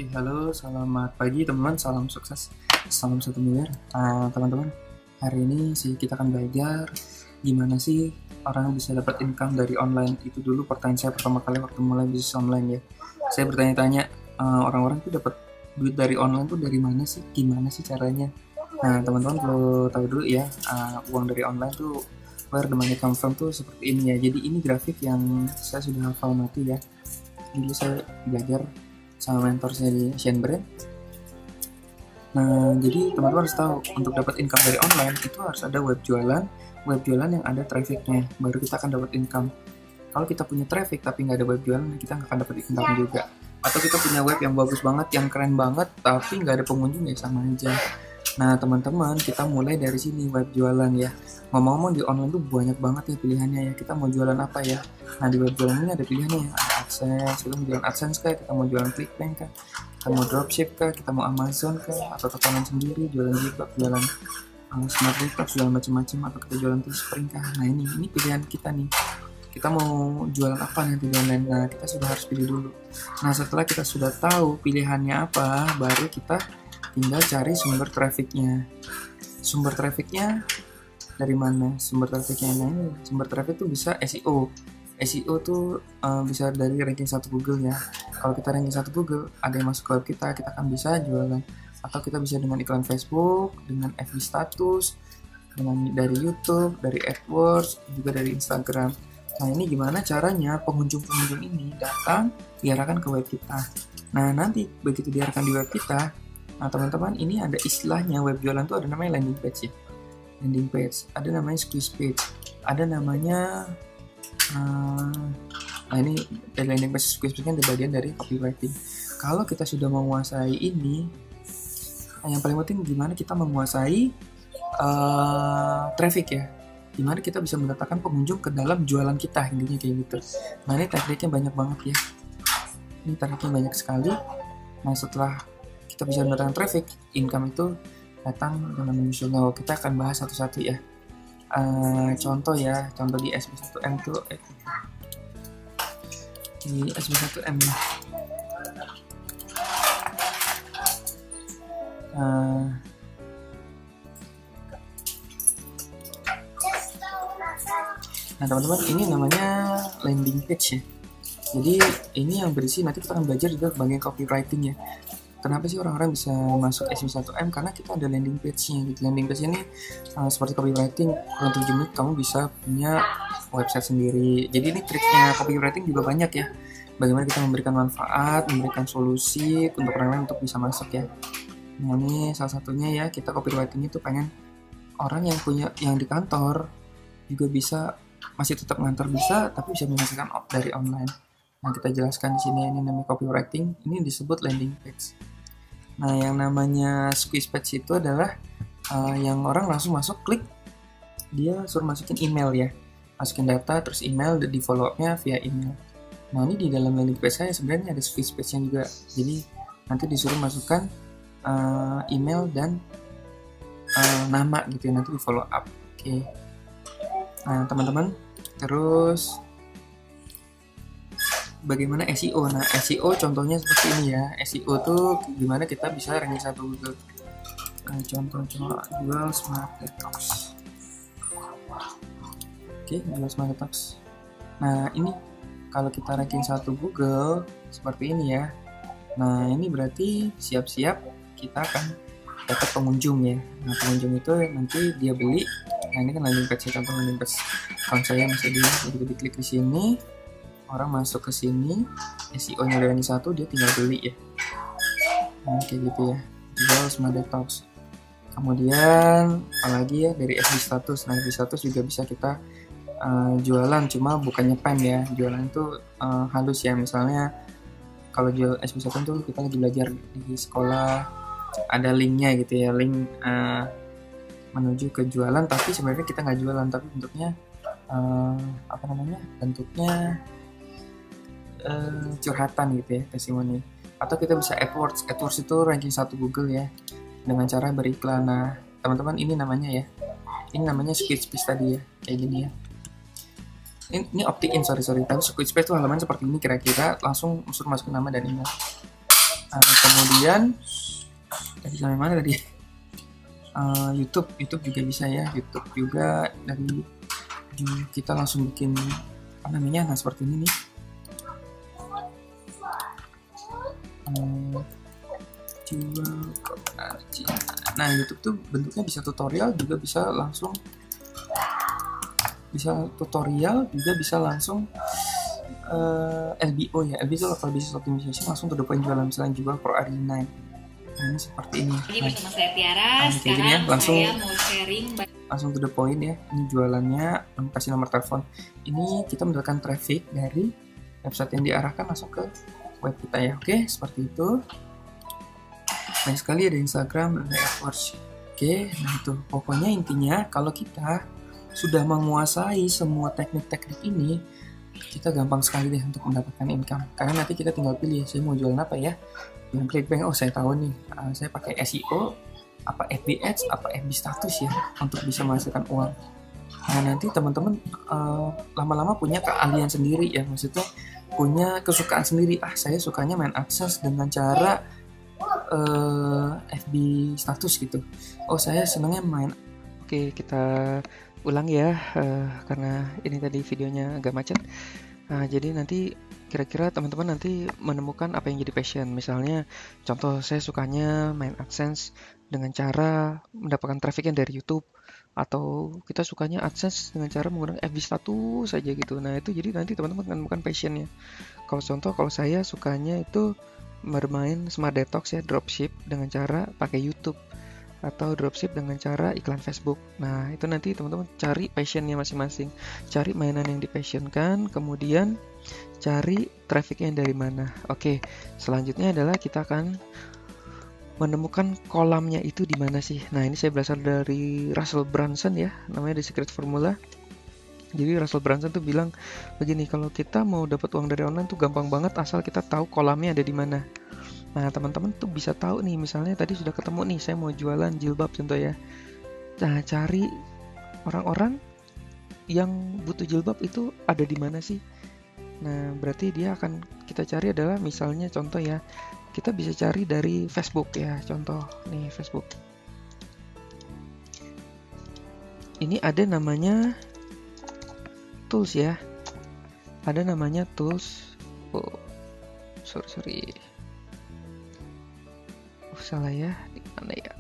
Oke, halo, selamat pagi teman-teman, salam sukses, salam 1 miliar. Teman-teman, hari ini kita akan belajar gimana sih orang bisa dapat income dari online. Itu dulu pertanyaan saya pertama kali waktu mulai bisnis online ya. Saya bertanya-tanya, orang-orang tuh dapat duit dari online tuh dari mana sih? Gimana sih caranya? Nah, teman-teman perlu tahu dulu ya, uang dari online tuh where the money come from tuh seperti ini ya. Jadi ini grafik yang saya sudah hafal mati ya. Dulu saya belajar sama mentor saya di Shenbrand. Nah, jadi teman-teman harus tahu untuk dapat income dari online itu harus ada web jualan yang ada trafficnya, baru kita akan dapat income. Kalau kita punya traffic tapi nggak ada web jualan, kita nggak akan dapat income juga. Atau kita punya web yang bagus banget, yang keren banget, tapi nggak ada pengunjung, ya sama aja. Nah, teman-teman, kita mulai dari sini, web jualan ya. Ngomong-ngomong, di online tuh banyak banget ya pilihannya ya. Kita mau jualan apa ya? Nah, di web jualan ini ada pilihannya ya. Ada AdSense, kita mau jualan AdSense kah? Kita mau jualan ClickBank kah? Kita mau dropship kah? Kita mau Amazon kah? Atau tokoan sendiri, jualan juga, jualan smart retail, jualan macam-macam, atau kita jualan Teespring kah? Nah, ini pilihan kita nih. Kita mau jualan apa nanti di online? Nah, kita sudah harus pilih dulu. Nah, setelah kita sudah tahu pilihannya apa, baru kita tinggal cari sumber trafficnya. Sumber trafficnya dari mana? Sumber trafficnya ini, sumber traffic itu bisa SEO. SEO tuh bisa dari ranking 1 Google ya. Kalau kita ranking 1 Google, ada yang masuk ke web kita akan bisa jualan. Atau kita bisa dengan iklan Facebook, dengan FB status, dengan dari YouTube, dari AdWords, juga dari Instagram. Nah, ini gimana caranya pengunjung-pengunjung ini datang diarahkan ke web kita. Nah, nanti begitu diarahkan di web kita, nah teman-teman, ini ada istilahnya web jualan tuh ada namanya landing page ya. Landing page, ada namanya squeeze page, ada namanya nah ini dari landing page, squeeze page kan di bagian dari copywriting. Kalau kita sudah menguasai ini, yang paling penting gimana kita menguasai traffic ya. Gimana kita bisa mendatangkan pengunjung ke dalam jualan kita, intinya kayak gitu. Nah, ini tekniknya banyak banget ya. Ini tekniknya banyak sekali. Nah, setelah kita bisa mendatangkan traffic, income itu datang dengan menyusulnya. Kita akan bahas satu-satu ya. Contoh ya, contoh di SB1M itu di SB1M ya. Nah, teman-teman, ini namanya landing page ya. Jadi ini yang berisi, nanti kita akan belajar juga bagian copywriting ya. Kenapa sih orang-orang bisa masuk SB1M? Karena kita ada landing page-nya gitu. Landing page ini seperti copywriting, kurang 7 menit kamu bisa punya website sendiri. Jadi ini triknya copywriting juga banyak ya. Bagaimana kita memberikan manfaat, memberikan solusi untuk orang lain untuk bisa masuk ya. Nah, ini salah satunya ya, kita copywriting itu pengen orang yang punya, yang di kantor juga bisa, masih tetap ngantor bisa, tapi bisa menghasilkan dari online. Nah, kita jelaskan di sini, ini namanya copywriting, ini disebut landing page. Nah, yang namanya squeeze page itu adalah yang orang langsung masuk, klik, dia suruh masukin email ya, masukin data, terus email, di follow up-nya via email. Nah, ini di dalam landing page saya sebenarnya ada squeeze page-nya juga, jadi nanti disuruh masukkan email dan nama gitu ya, nanti di follow up. Oke. Nah, teman-teman, terus bagaimana SEO? Nah, SEO contohnya seperti ini ya. SEO tuh gimana kita bisa ranking 1 Google. Contoh jual smart detox. Oke, jual smart detox. Nah, ini kalau kita ranking 1 Google seperti ini ya. Nah, ini berarti siap-siap kita akan dapat pengunjung ya. Nah, pengunjung itu nanti dia beli. Nah, ini kan landing page, contoh landing page account saya masih diklik di sini, orang masuk ke sini, SEO-nya dari 1, dia tinggal beli ya. Nah, kayak gitu ya, jual Smart Detox. Kemudian apalagi ya, dari FB status. Nah, FB status juga bisa kita jualan, cuma bukan nyepen ya. Jualan itu halus ya, misalnya kalau jual FB status tuh kita lagi belajar di sekolah, ada linknya gitu ya, link menuju ke jualan, tapi sebenarnya kita nggak jualan, tapi bentuknya apa namanya, bentuknya curhatan gitu ya, testimoni. Atau kita bisa AdWords. AdWords itu ranking 1 Google ya, dengan cara beriklan. Nah, teman-teman, ini namanya ya, ini namanya Squarespace tadi ya, kayak gini ya. Ini opt-in, sorry, tapi Squarespace itu halaman seperti ini kira-kira, langsung unsur masukin nama dan email. Kemudian tadi sampai mana tadi? YouTube juga bisa ya, YouTube juga dari kita langsung bikin apa namanya, nah seperti ini nih. Nah, YouTube tuh bentuknya bisa tutorial, juga bisa langsung, LBO ya. LBO itu local business optimization, langsung to the point jualan, misalnya jual Pro Arena. Nah, ini seperti ini. Jadi bersama saya Tiara, kayak gini ya, langsung saya mau sharing to the point ya. Ini jualannya, kasih nomor telepon. Ini kita mendapatkan traffic dari website yang diarahkan langsung ke web kita ya. Oke, seperti itu. Banyak sekali ada Instagram, ada AdWords. Oke, nah itu pokoknya intinya, kalau kita sudah menguasai semua teknik-teknik ini, kita gampang sekali deh untuk mendapatkan income. Karena nanti kita tinggal pilih, saya mau jualan apa ya. Yang ClickBank, oh saya tahu nih, saya pakai SEO, apa FB Ads, apa FB status ya, untuk bisa menghasilkan uang. Nah, nanti teman-teman lama-lama punya keahlian sendiri ya, maksudnya punya kesukaan sendiri. Saya sukanya main AdSense dengan cara FB status gitu. Saya senangnya main. Oke, kita ulang ya, karena ini tadi videonya agak macet. Jadi nanti kira-kira teman-teman nanti menemukan apa yang jadi passion. Misalnya contoh, saya sukanya main AdSense dengan cara mendapatkan traffic yang dari YouTube, atau kita sukanya AdSense dengan cara menggunakan FB status saja gitu. Nah, itu jadi nanti teman-teman menemukan passionnya. Kalau saya sukanya itu bermain Smart Detox ya, dropship dengan cara pakai YouTube, atau dropship dengan cara iklan Facebook. Nah, itu nanti teman-teman cari passionnya masing-masing, cari mainan yang dipassionkan, kemudian cari trafficnya dari mana. Oke, selanjutnya adalah kita akan menemukan kolamnya itu di mana sih. Nah, ini saya berasal dari Russell Brunson ya, namanya The Secret Formula. Jadi Russell Brunson tuh bilang begini, kalau kita mau dapat uang dari online tuh gampang banget asal kita tahu kolamnya ada di mana. Nah, teman-teman tuh bisa tahu nih, misalnya tadi sudah ketemu nih, saya mau jualan jilbab contoh ya. Nah, cari orang-orang yang butuh jilbab itu ada di mana sih. Nah, berarti dia akan kita cari adalah, misalnya contoh ya, kita bisa cari dari Facebook ya, contoh nih Facebook. Ini ada namanya tools ya, ada namanya tools. Sorry. Salah ya, di mana ya?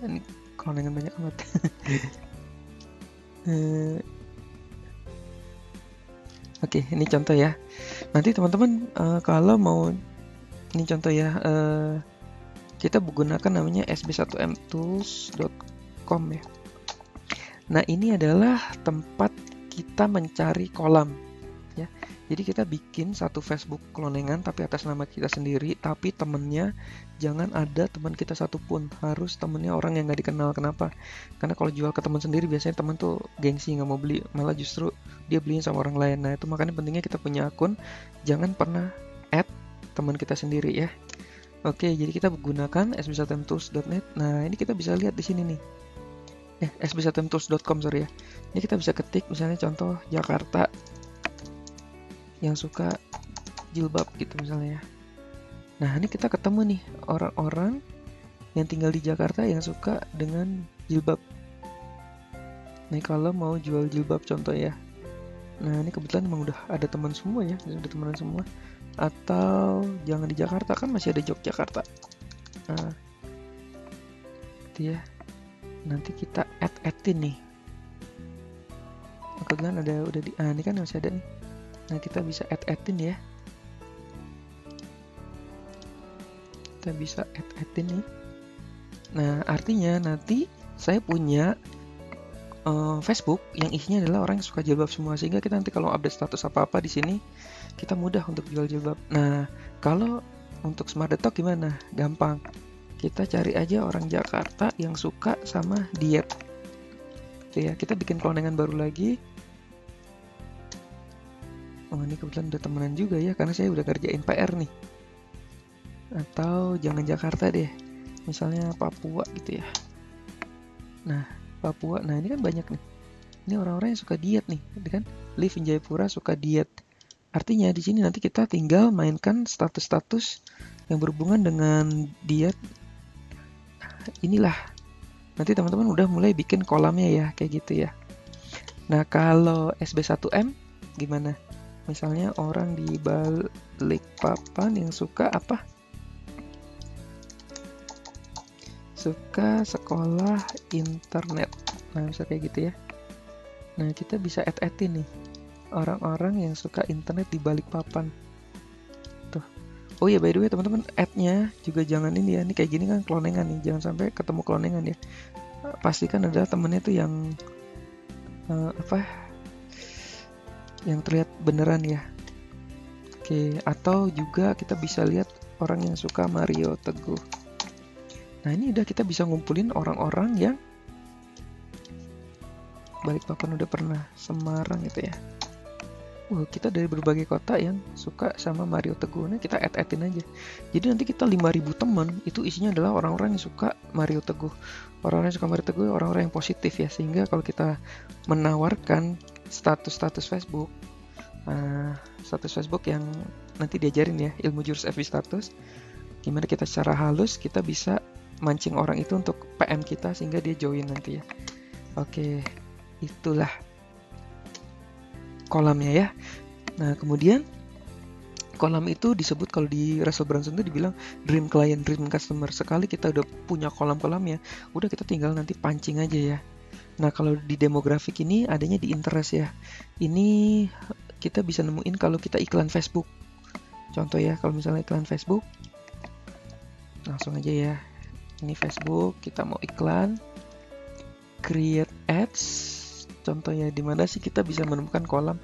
Ini konengan banyak amat. Oke, ini contoh ya. Nanti teman-teman kalau mau, ini contoh ya, kita menggunakan namanya sb1mtools.com ya. Nah, ini adalah tempat kita mencari kolam ya. Jadi kita bikin satu Facebook klonengan tapi atas nama kita sendiri, tapi temennya jangan ada teman kita satupun, harus temennya orang yang nggak dikenal. Kenapa? Karena kalau jual ke teman sendiri biasanya teman tuh gengsi, nggak mau beli, malah justru dia beliin sama orang lain. Nah, itu makanya pentingnya kita punya akun, jangan pernah add teman kita sendiri ya. Oke, jadi kita menggunakan sb1mtools.net. Nah, ini kita bisa lihat di sini nih. sb1mtools.com sorry ya. Ini kita bisa ketik misalnya contoh Jakarta yang suka jilbab gitu misalnya ya. Nah, ini kita ketemu nih orang-orang yang tinggal di Jakarta yang suka dengan jilbab. Nih kalau mau jual jilbab contoh ya. Nah, ini kebetulan memang udah ada teman semua ya, udah temenan semua. Atau jangan di Jakarta, kan masih ada Yogyakarta. Nah, gitu ya. Nanti kita add-in nih. Oke kan ada udah di, ini kan masih ada nih. Nah, kita bisa add-in ya. Kita kita bisa add ini. Nah, artinya nanti saya punya Facebook yang isinya adalah orang yang suka jilbab semua, sehingga kita nanti kalau update status apa-apa di sini kita mudah untuk jual jilbab. Nah, kalau untuk Smart Detox gimana? Gampang. Kita cari aja orang Jakarta yang suka sama diet. Oke ya, kita bikin clonangan baru lagi. Oh, ini kebetulan udah temenan juga ya, karena saya udah kerjain PR nih. Atau jangan Jakarta deh, misalnya Papua gitu ya. Nah, Papua, nah ini kan banyak nih. Ini orang-orang yang suka diet nih, kan? Live in Jayapura suka diet. Artinya di sini nanti kita tinggal mainkan status-status yang berhubungan dengan diet. Inilah. Nanti teman-teman udah mulai bikin kolamnya ya, kayak gitu ya. Nah, kalau SB1M gimana? Misalnya orang di Balikpapan yang suka apa? Suka sekolah internet. Nah, bisa kayak gitu ya. Nah, kita bisa add-in nih orang-orang yang suka internet di Balikpapan. Tuh. Oh iya, by the way teman-teman, add-nya juga jangan ini ya. Ini kayak gini kan clonangan nih. Jangan sampai ketemu clonangan ya. Pastikan adalah temennya tuh yang yang terlihat beneran ya. Oke, atau juga kita bisa lihat orang yang suka Mario Teguh. Nah, ini udah kita bisa ngumpulin orang-orang yang Balikpapan udah pernah, Semarang gitu ya. Kita dari berbagai kota yang suka sama Mario Teguh. Nah, kita add-in aja. Jadi nanti kita 5.000 teman, itu isinya adalah orang-orang yang suka Mario Teguh. Orang-orang yang suka Mario Teguh, orang-orang yang positif ya. Sehingga kalau kita menawarkan status-status Facebook, yang nanti diajarin ya, ilmu jurus FB status, gimana kita secara halus kita bisa mancing orang itu untuk PM kita sehingga dia join nanti ya. Oke, itulah kolamnya ya. Nah, kemudian kolam itu disebut, kalau di Russell Brunson itu dibilang dream client, dream customer. Sekali kita udah punya kolam-kolamnya, udah kita tinggal nanti pancing aja ya. Nah, kalau di demografik ini adanya di interest ya. Ini kita bisa nemuin kalau kita iklan Facebook. Contoh ya, kalau misalnya iklan Facebook, langsung aja ya. Ini Facebook, kita mau iklan, create ads. Contoh ya, dimana sih kita bisa menemukan kolam.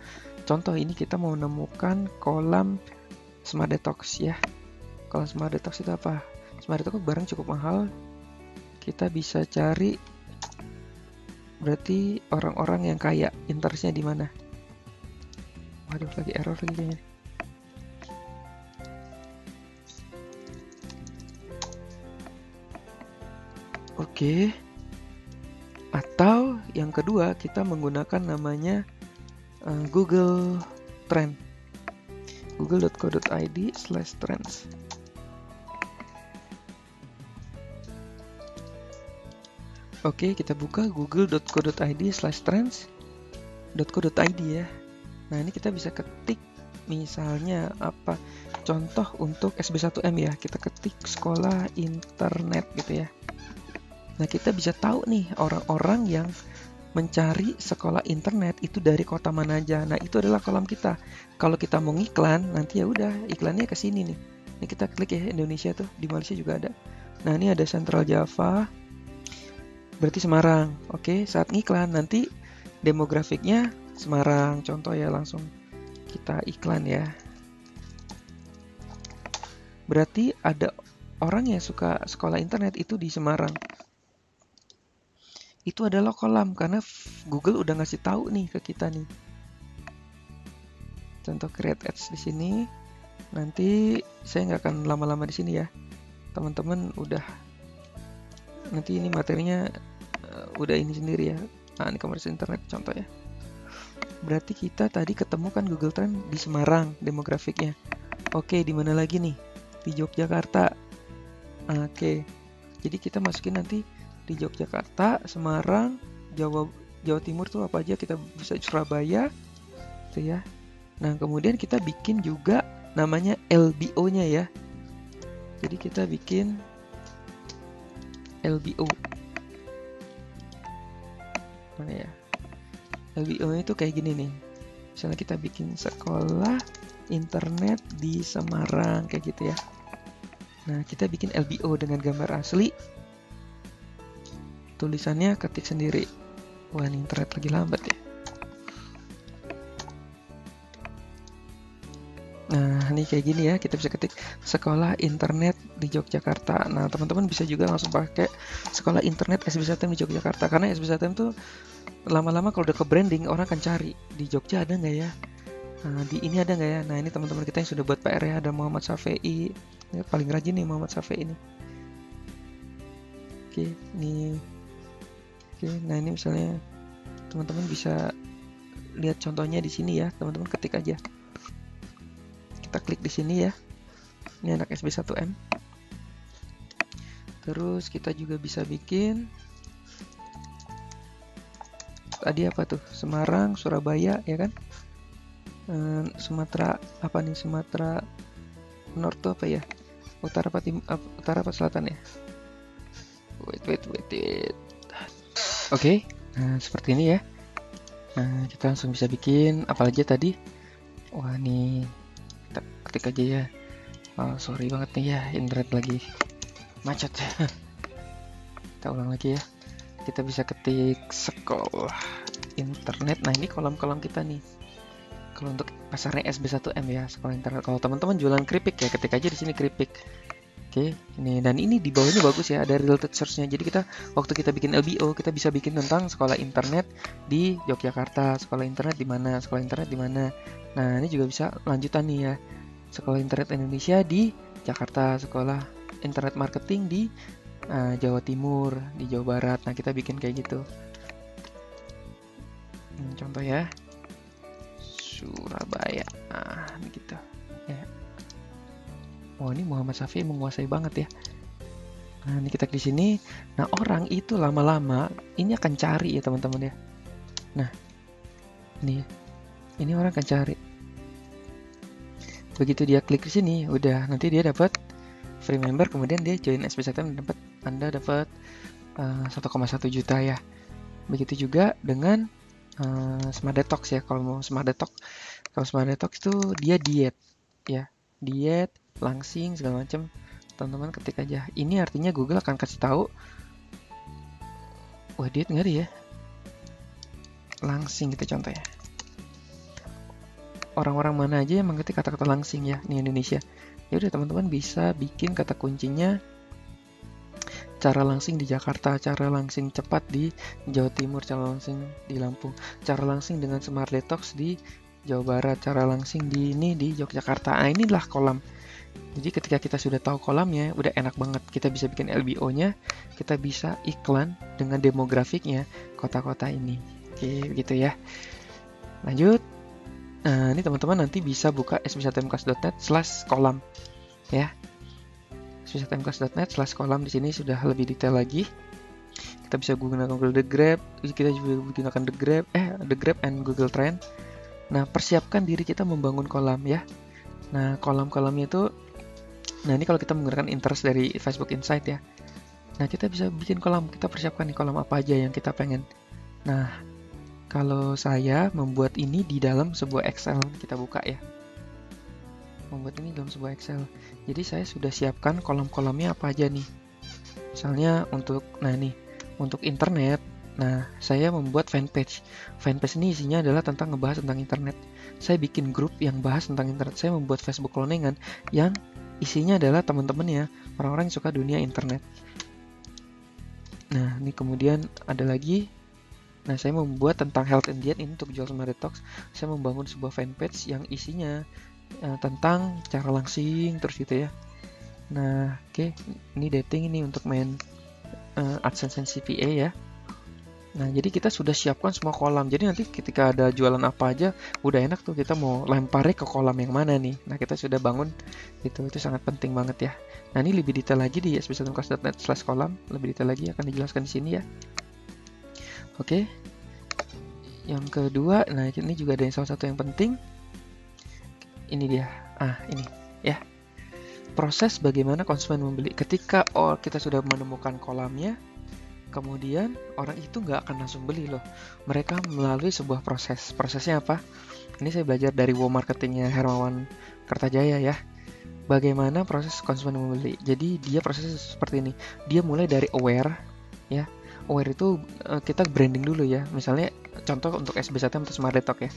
Contoh ini kita mau menemukan kolam Smart Detox ya. Kolam Smart Detox itu apa? Smart Detox barang cukup mahal. Kita bisa cari berarti orang-orang yang kaya, interestnya di mana? Waduh, lagi error lagi kayaknya. Oke. Atau yang kedua, kita menggunakan namanya Google Trend. google.co.id/trends. Oke, kita buka google.co.id/trends.co.id ya. Nah, ini kita bisa ketik misalnya apa? Contoh untuk SB1M ya, kita ketik sekolah internet gitu ya. Nah, kita bisa tahu nih orang-orang yang mencari sekolah internet itu dari kota mana aja. Nah, itu adalah kolam kita. Kalau kita mau ngiklan, nanti ya udah iklannya ke sini nih. Ini kita klik ya, Indonesia tuh, di Malaysia juga ada. Nah, ini ada Central Java, berarti Semarang. Oke, saat ngiklan nanti demografiknya Semarang. Contoh ya, langsung kita iklan ya. Berarti ada orang yang suka sekolah internet itu di Semarang. Itu adalah kolam karena Google udah ngasih tahu nih ke kita nih. Contoh create ads di sini. Nanti saya nggak akan lama-lama di sini ya. Teman-teman udah, nanti ini materinya udah ini sendiri ya. Nah, ini komersi internet contoh ya. Berarti kita tadi ketemu kan Google Trend di Semarang demografiknya. Oke, di mana lagi nih? Di Yogyakarta. Oke. Jadi kita masukin nanti di Yogyakarta, Semarang, Jawa Timur tuh apa aja, kita bisa Surabaya tuh ya. Nah, kemudian kita bikin juga namanya LBO-nya ya. Jadi kita bikin LBO. Mana ya? LBO itu kayak gini nih. Misalnya kita bikin sekolah internet di Semarang kayak gitu ya. Nah, kita bikin LBO dengan gambar asli. Tulisannya ketik sendiri. Wah, ini internet lagi lambat ya. Nah, ini kayak gini ya, kita bisa ketik sekolah internet di Yogyakarta. Nah, teman-teman bisa juga langsung pakai sekolah internet SBSTM di Yogyakarta, karena SBSTM tuh lama-lama kalau udah ke branding, orang akan cari di Jogja ada nggak ya? Nah, di ini ada nggak ya? Nah, ini teman-teman kita yang sudah buat PR ya, ada Muhammad Safei. Ya, paling rajin nih Muhammad Safei ini. Oke, ini. Oke, nah ini misalnya teman-teman bisa lihat contohnya di sini ya, teman-teman ketik aja. Kita klik di sini ya. Ini anak SB1M. Terus kita juga bisa bikin tadi apa tuh? Semarang, Surabaya ya kan? Sumatera apa nih? Sumatera North tuh apa ya? Utara apa selatan ya? Wait. Oke. Nah, seperti ini ya. Nah, kita langsung bisa bikin apa aja tadi. Wah, nih kita ketik aja ya. Oh, sorry banget nih ya, internet lagi macet. Kita ulang lagi ya. Kita bisa ketik sekolah internet. Nah, ini kolom-kolom kita nih. Kalau untuk pasarnya SB1M ya, sekolah internet. Kalau teman-teman jualan keripik ya, ketik aja di sini keripik. Oke, ini dan ini di bawahnya bagus ya, ada related search-nya. Jadi kita waktu kita bikin LBO, kita bisa bikin tentang sekolah internet di Yogyakarta, sekolah internet di mana, sekolah internet di mana. Nah, ini juga bisa lanjutan nih ya. Sekolah internet Indonesia di Jakarta, sekolah internet marketing di Jawa Timur, di Jawa Barat. Nah, kita bikin kayak gitu. Contoh ya. Surabaya. Nah, begitu. Ya. Wah, ini Muhammad Syafi'i menguasai banget ya. Nah, ini kita di sini. Nah, orang itu lama-lama ini akan cari ya, teman-teman ya. Nah, ini orang akan cari. Begitu dia klik di sini, udah nanti dia dapat free member, kemudian dia join SB1M dan Anda dapat 1,1 juta ya. Begitu juga dengan Smart Detox ya. Kalau mau Smart Detox, itu dia diet ya, diet, langsing segala macam. Teman-teman ketik aja. Ini artinya Google akan kasih tahu, wah diet nggak ada ya, langsing gitu contohnya. Orang-orang mana aja yang mengerti kata-kata langsing ya, ini Indonesia. Ya udah teman-teman bisa bikin kata kuncinya cara langsing di Jakarta, cara langsing cepat di Jawa Timur, cara langsing di Lampung, cara langsing dengan Smart Detox di Jawa Barat, cara langsing di ini di Yogyakarta. Nah, inilah kolam. Jadi ketika kita sudah tahu kolamnya, udah enak banget. Kita bisa bikin LBO-nya, kita bisa iklan dengan demografiknya kota-kota ini. Oke, begitu ya. Lanjut. Nah, ini teman-teman nanti bisa buka sb1mclass.net/kolam ya. sb1mclass.net/kolam di sini sudah lebih detail lagi. Kita bisa gunakan Google The Grab, kita juga gunakan The Grab and Google Trend. Nah, persiapkan diri kita membangun kolam ya. Nah, kolam-kolamnya itu, nah ini kalau kita menggunakan interest dari Facebook Insight ya. Nah, kita bisa bikin kolam, kita persiapkan nih kolam apa aja yang kita pengen. Nah, kalau saya membuat ini di dalam sebuah Excel, kita buka ya. Membuat ini dalam sebuah Excel. Jadi saya sudah siapkan kolom-kolomnya apa aja nih. Misalnya untuk internet. Nah, saya membuat fanpage. Fanpage ini isinya adalah ngebahas tentang internet. Saya bikin grup yang bahas tentang internet. Saya membuat Facebook cloningan yang isinya adalah teman-teman ya, orang-orang yang suka dunia internet. Nah, ini kemudian ada lagi. Nah, saya membuat tentang health and diet ini untuk jual Smart Detox. Saya membangun sebuah fanpage yang isinya tentang cara langsing terus gitu ya. Nah, oke, ini dating ini untuk main AdSense and CPA ya. Nah, jadi kita sudah siapkan semua kolam. Jadi nanti ketika ada jualan apa aja, udah enak tuh kita mau lemparnya ke kolam yang mana nih. Nah, kita sudah bangun itu sangat penting banget ya. Nah, ini lebih detail lagi di sb1mclass.net/kolam, lebih detail lagi akan dijelaskan di sini ya. Oke. Yang kedua, nah ini juga ada yang salah satu yang penting. Ini dia. Ini ya. Proses bagaimana konsumen membeli. Ketika kita sudah menemukan kolamnya, kemudian orang itu nggak akan langsung beli loh. Mereka melalui sebuah proses. Prosesnya apa? Ini saya belajar dari WoW Marketingnya Hermawan Kertajaya ya. bagaimana proses konsumen membeli. Jadi dia prosesnya seperti ini. Dia mulai dari aware, ya. Aware itu kita branding dulu ya. Misalnya contoh untuk SB1M atau Smart Detox ya.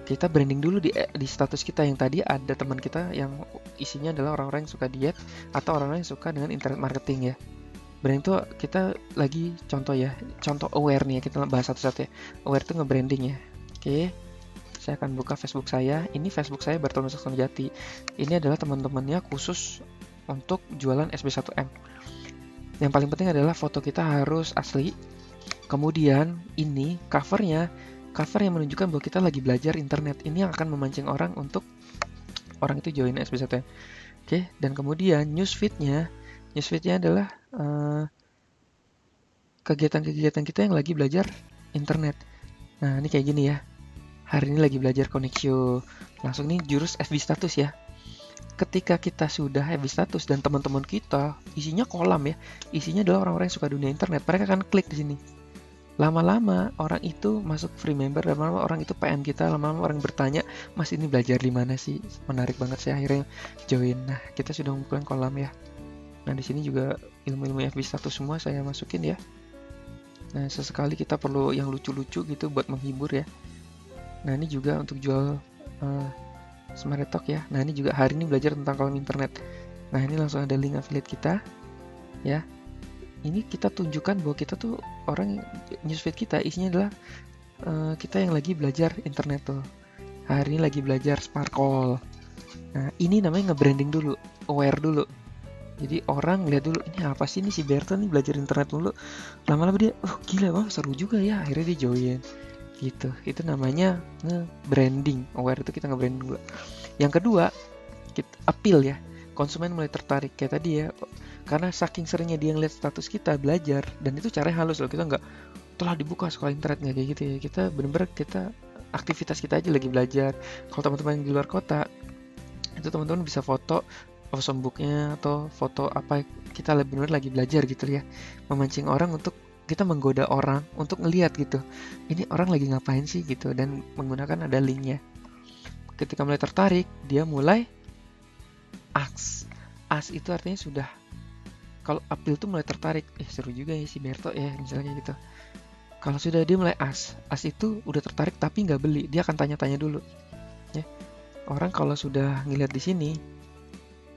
Kita branding dulu di status kita yang tadi ada teman kita yang isinya adalah orang-orang yang suka diet atau orang-orang yang suka dengan internet marketing ya. Branding itu kita lagi contoh ya, contoh aware nih ya, kita bahas satu-satu ya. Aware itu nge-branding ya. Oke, saya akan buka Facebook saya. Ini Facebook saya Bartolomeo Saksonjati. Ini adalah teman-temannya khusus untuk jualan SB1M. Yang paling penting adalah foto kita harus asli. Kemudian ini cover yang menunjukkan bahwa kita lagi belajar internet. Ini yang akan memancing orang untuk orang itu join SB1M. Oke, dan kemudian newsfeednya adalah kegiatan-kegiatan kita yang lagi belajar internet. Nah, ini kayak gini ya. Hari ini lagi belajar Konexio. Langsung nih jurus FB status ya. Ketika kita sudah FB status dan teman-teman kita isinya kolam ya. Isinya adalah orang-orang yang suka dunia internet. Mereka akan klik di sini. Lama-lama orang itu masuk free member, lama-lama orang itu PM kita, lama-lama orang bertanya, "Mas, ini belajar di mana sih? Menarik banget sih." Akhirnya join. Nah, kita sudah ngumpulin kolam ya. Nah, di sini juga ilmu-ilmu FB status semua saya masukin ya. Nah, sesekali kita perlu yang lucu-lucu gitu buat menghibur ya. Nah, ini juga untuk jual Smart Detox ya. Nah, ini juga hari ini belajar tentang kolam internet. Nah, ini langsung ada link affiliate kita ya. Ini kita tunjukkan bahwa kita tuh orang newsfeed kita isinya adalah kita yang lagi belajar internet tuh. Hari ini lagi belajar Sparkle. Nah, ini namanya nge-branding dulu, aware dulu. Jadi orang lihat dulu, ini apa sih, ini si Berto nih belajar internet dulu. Lama-lama dia, oh gila bang, seru juga ya. Akhirnya dia join. Gitu. Itu namanya nge-branding. Aware itu kita nge-branding dulu. Yang kedua, kita appeal ya. Konsumen mulai tertarik kayak tadi ya. Karena saking seringnya dia ngeliat status kita belajar, dan itu caranya halus loh. Kita nggak telah dibuka sekolah internet, nggak kayak gitu ya. Kita bener-bener aktivitas kita aja lagi belajar. Kalau teman-teman yang di luar kota, itu teman-teman bisa foto awesome booknya atau foto apa kita benar-benar lagi belajar gitu ya, memancing orang untuk kita menggoda orang untuk ngelihat gitu, ini orang lagi ngapain sih gitu, dan menggunakan ada linknya. Ketika mulai tertarik, dia mulai ask itu artinya sudah, kalau appeal tuh mulai tertarik, seru juga ya si Berto ya misalnya gitu. Kalau sudah dia mulai ask itu udah tertarik tapi nggak beli, dia akan tanya-tanya dulu ya. Orang kalau sudah ngeliat di sini,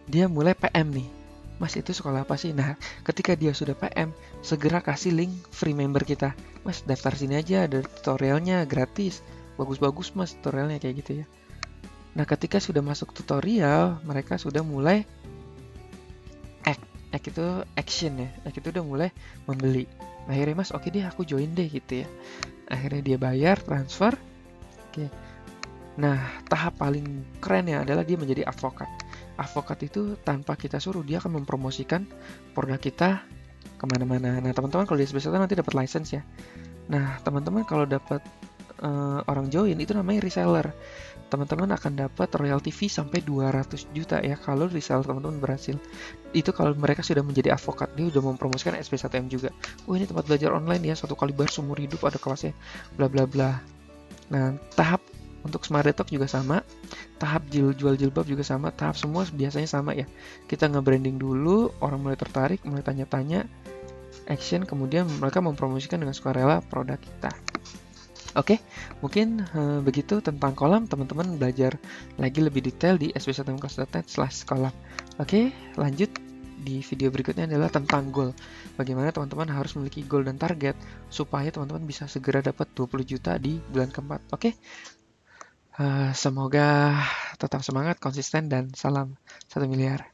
dia mulai PM nih, "Mas, itu sekolah apa sih?" Nah, ketika dia sudah PM, segera kasih link free member kita. "Mas, daftar sini aja, ada tutorialnya gratis. Bagus-bagus mas tutorialnya," kayak gitu ya. Nah, ketika sudah masuk tutorial, mereka sudah mulai act itu action ya. Act itu udah mulai membeli. Akhirnya, "Mas, oke deh aku join deh," gitu ya. Akhirnya dia bayar, transfer. Oke. Nah, tahap paling keren ya adalah dia menjadi advokat. Advokat itu tanpa kita suruh, dia akan mempromosikan produk kita kemana-mana. Nah, teman-teman kalau di SB1 nanti dapat license ya. Nah, teman-teman kalau dapat orang join itu namanya reseller. Teman-teman akan dapat royalty fee sampai 200 juta ya kalau reseller teman-teman berhasil. Itu kalau mereka sudah menjadi advokat, dia sudah mempromosikan SB1M juga. "Oh, ini tempat belajar online ya, 1 kali bayar seumur hidup, ada kelasnya, bla bla bla." Nah, tahap untuk Smart Detox juga sama, tahap jual jilbab juga sama, tahap semua biasanya sama ya. Kita nge-branding dulu, orang mulai tertarik, mulai tanya-tanya, action, kemudian mereka mempromosikan dengan sukarela produk kita. Oke, mungkin begitu tentang kolam. Teman-teman belajar lagi lebih detail di sb1mclass.net/kolam. Oke, lanjut. Di video berikutnya adalah tentang goal. Bagaimana teman-teman harus memiliki goal dan target supaya teman-teman bisa segera dapat 20 juta di bulan keempat. Oke. Semoga tetap semangat, konsisten, dan salam 1 miliar.